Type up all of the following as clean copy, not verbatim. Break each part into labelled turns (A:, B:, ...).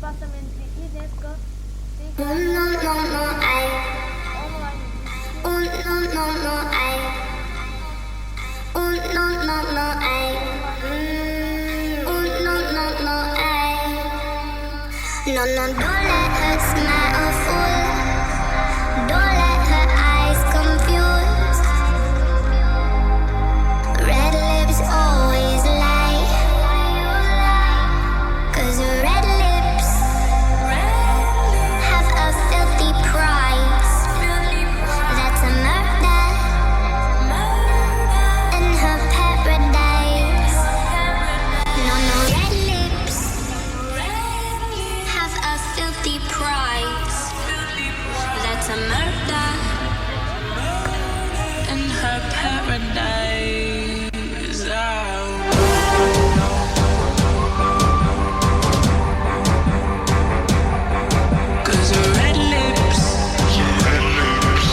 A: това са Ментри и днеска
B: No, no, don't let her smile a fool. Don't let her eyes confuse. Red lips always lie. 'Cause red lips have a filthy price. That's a murder in her paradise. No, no, red lips have a filthy price. That's a murder in her paradise. Oh. 'Cause red lips, 'cause red lips,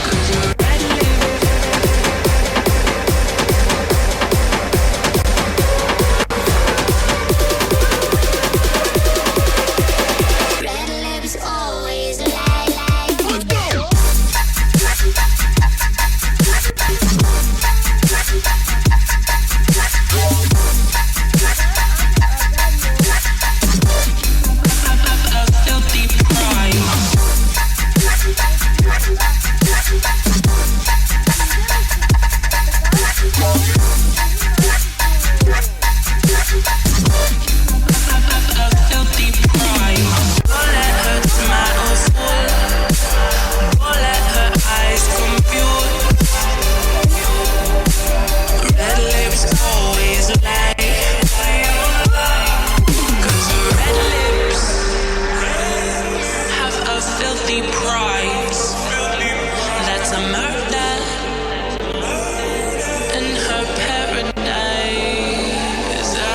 B: 'cause red lips. Red lips always lie, lie. A filthy pride. A filthy pride. Don't let her smile fool. Don't let her eyes confuse. Red lips always lie. 'Cause red lips have a filthy price. That's a murder in her paradise. Oh.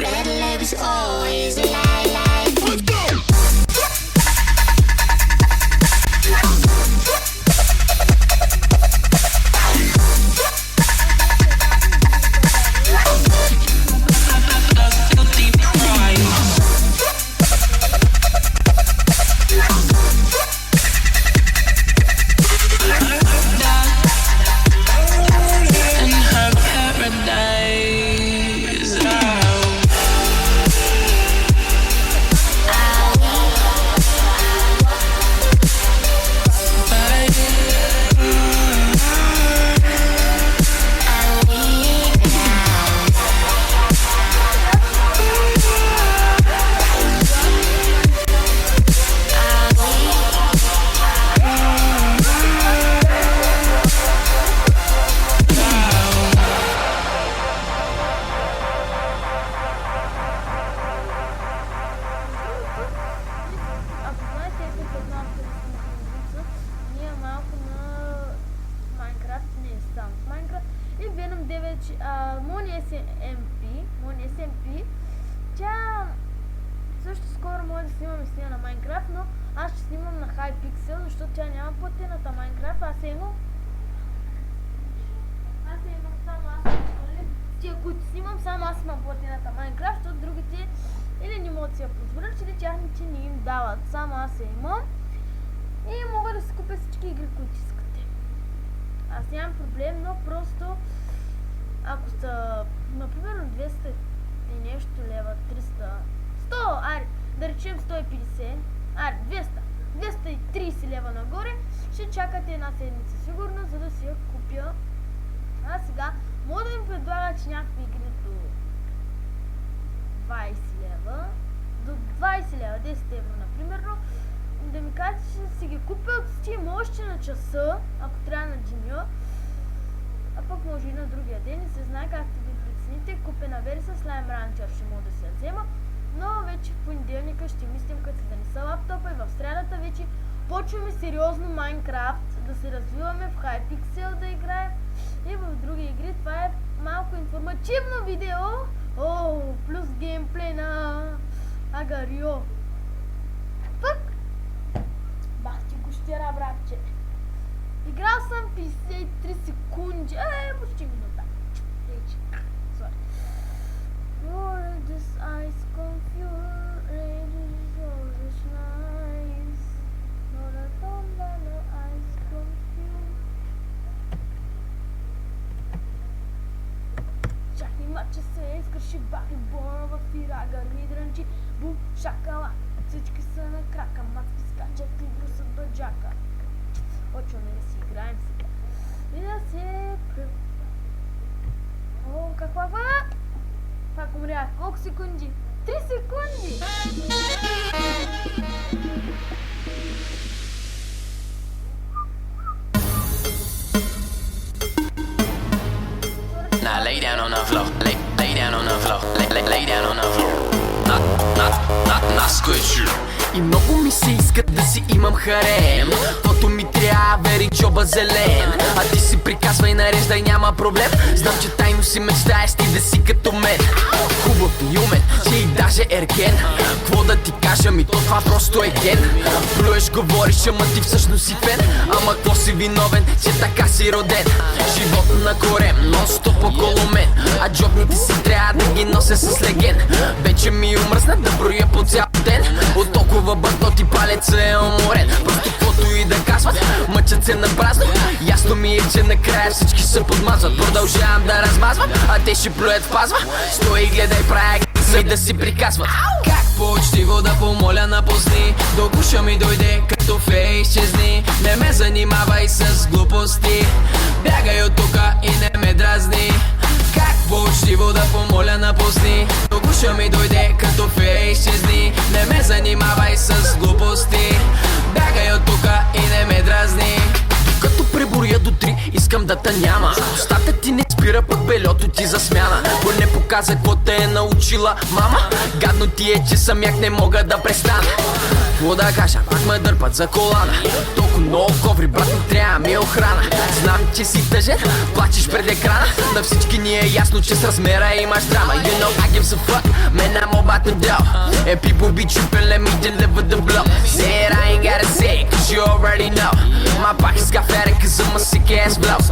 B: Red lips always lie, lie. A filthy pride. In her paradise. Oh.
A: ако знаете, след малко ние малко на Майнкрафт, не е само в Майнкрафт, и Venom 9, Moni SMP, тя също скоро може да снимаме с нея на Майнкрафт, но аз ще снимам на Hypixel, защото тя няма платената Майнкрафт, аз имам само аз, тия, които снимам, само аз имам платената Майнкрафт, защото другите или не могат да си я позволят, или тяхните не им дават, само аз я имам и мога да си купя всички игри, които искате. Аз нямам проблем, но просто ако са, например, 200 и нещо лева, 300, 100, аре, да речем 150, аре, 230 лева нагоре, ще чакате една седмица сигурно, за да си я купя. А сега, мога да им предлага, че някакви игри до 20 лева, до 20 лева, 10 евро, например, да ми кажете, че си ги купя от Steam още на часа, ако трябва на деня, а пък може и на другия ден и се знае както ви прецените. Купена версия Slime Rancher ще мога да се я взема, но вече в понеделника ще мислим, като се занеса лаптопа, и в средата вече почваме сериозно Майнкрафт, да се развиваме в Hypixel, да играем и в други игри. Това е малко информативно видео, плюс геймплей на Агарио. Пък братче. Играл съм 53 секунди. Почти минута. Вече. Sorry. Roll this ice confused. This nice. Roll a thunder, ice confused. Чакай мача се, изкърши бахи бона в фирага, мидрънчи, бум, шакала. Всички са на крака, мацки скачат и брусат до джака. Почваме да си играем сега. И да се... О, каква? Пак умрях. Колко секунди? 3 секунди!
C: Now lay down on the floor, lay down on the floor, lay down on the floor. На сквичу. И много ми се иска да си имам харем, каквото ми трябва, вери джоба зелен. А ти си приказвай, нареждай, няма проблем. Знам, че тайно си мечтаеш ти да си като мен. Хубав и умен, че и даже ерген. Кво да ти кажа, ми то това просто е ген. Плюеш, говориш, ама ти всъщност си фен. Ама кво си виновен, че така си роден? Живот на корем, нон-стоп около мен. А джобните си трябва да ги нося с леген. Вече ми омръсна да броя по цял ден. От толкова бъртоти палеца е уморен. Просто каквото и да казват, мъчат се на празно. Ясно ми е, че накрая всички се подмазват. Продължавам да размазвам, а те ще плюят в пазва. Стой и гледай, правя и да си приказват. Как по-учтиво да помоля напусни, до гуша ми дойде като фей изчезни. Не ме занимавай с глупости, бягай от тука и не ме дразни. Как по-учтиво да помоля напусни, до гуша ми дойде като фей изчезни. Не ме занимавай с глупости, бягай от тука и не ме дразни. Като преборя до 3, искам да те няма. Устата ти не спира, пък белето ти за смяна. Поне показа какво те е научила мама. Гадно ти е, че самяк не мога да престана. Какво да кажа, пак ме дърпат за колана. Толкова много коври, брат, ми трябва ми охрана. Знам, че си тъжен, плачеш пред екрана. На всички ни е ясно, че с размера имаш драма. You know I give a fuck, man I'm about to do. And people be tripping, let me deliver the blow. Say it, I ain't gotta say it, cause you already know. My pockets got fatter cause I'm a sick ass blouse.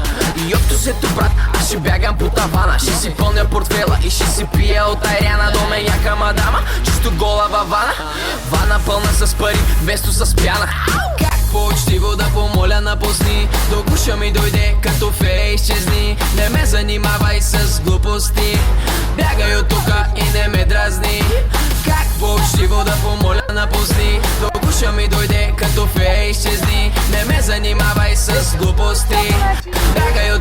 C: И общо сето, брат, аз ще бягам по тавана. Ще си пълня портфела и ще си пия от айряна до мен яка мадама. Чисто гола във вана, вана пълна с пари, вместо с пяна. Как по-учтиво да помоля напусни, до гуша ми дойде като фей изчезни. Не ме занимавай с глупости, бягай от тука и не ме дразни. Как по-учтиво да помоля напусни, до гуша ми дойде като фей изчезни. Не ме занимавай с глупости, бягай